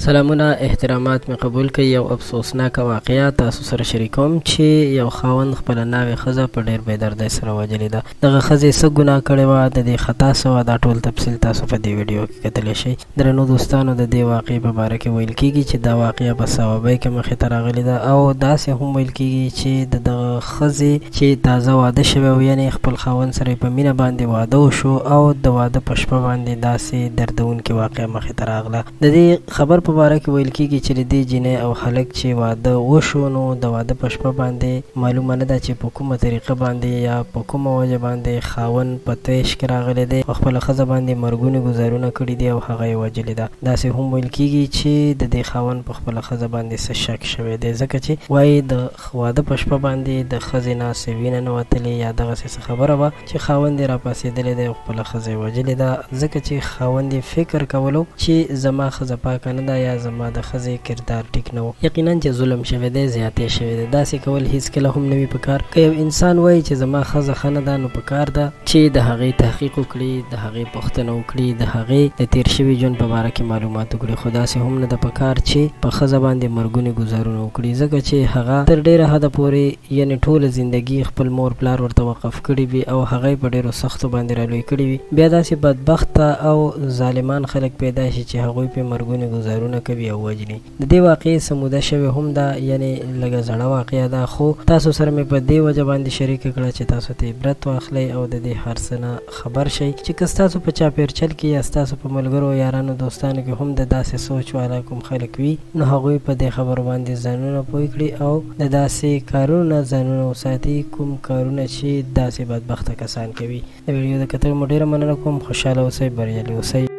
سلامونه احترامات می قبول کړئ. یو افسوسناک واقعیا تاسو سره شریکوم چې یو خاوند خپل ناوې ښځه په ډېر بېدردۍ سره وژلې ده. دغه ښځې څه ګناه کړې وه، د دې خطا څه وه، دا ټول تفصیل تاسو په دې ویډیو کې کتلی شئ. درنو دوستانو، د دې واقعې په باره کې ویل کېږي چې دا واقعه په صوابۍ کې مخې ته راغلې ده او داسې هم ویل کېږي چې د دغه ښځې چې تازه واده شوی و، یعنې خپل خاوند سره په مینه باندې واده وشو او د واده په شپه باندې داسې دردونکې واقعه مخې ته راغله. د دې خبر په باره کې ویل کېږي چې د دې جینۍ او هلک چې واده وشو، نو د واده په شپه باندې معلومه نه ده چې په کومه طریقه باندې یا په کومه وجه باندې خاوند په تیش کې راغلی دی او خپله ښځه باندې مرګونې ګزارونه کړي دي او هغه یې وژلې ده. داسې هم ویل کېږي چې د دې خاوند په خپله ښځه باندې څه شک شوی دی، ځکه چې وایي د واده په شپه باندې د ښځې نه څه وینه نه وتلې یا دغسې څه خبره وه چې خاوند یې راپاڅېدلی دی او خپله ښځه یې وژلې ده، ځکه چې خاوند یې فکر کولو چې زما ښځه پاکه نه ده یا زما د ښځې کردار ټیک نه و. یقینا چې ظلم شوی دی، زیاتې شوی دی. داسې کول هیڅکله هم نه وي پکار. که یو انسان وایي چې زما ښځه ښه نه ده، نو پکار ده چې د هغې تحقیق وکړي، د هغې پوښتنه وکړي، د هغې د تېر شوي ژوند په باره کې معلومات وکړي. خو داسې هم نه ده پکار چې په ښځه باندې مرګونې ګزارونه وکړي، ځکه چې هغه تر ډېره حده پورې یعنې ټوله زندګي خپل مور پلار ورته وقف کړي وي او هغه یې په ډېرو سختو باندې رالوی کړي وي. بیا داسې بدبخته او ظالمان خلک پیدا شي چې هغوی پې مرګونې ګزارونه کوي او وجني. د دې واقعې څه موده شوې هم ده، یعنې لږه زړه واقعه ده، خو تاسو سره مې په دې وجه باندې شریکه کړه چې تاسو ته عبرت واخلئ او د دې هر څه نه خبر شئ چې که ستاسو په چاپېرچل کې یا ستاسو په ملګرو یارانو دوستانو کې هم د داسې سوچ والا کوم خلک وي، نو هغوی په دې خبرو باندې ځانونه پوه کړي او د داسې کارونو نه ځانونه وساتي، کوم کارونه چې داسې بدبخته کسان کوي. د ویډیو د کتلو مو ډېره مننه کوم. خوشحاله اوسئ، بریالي اوسئ.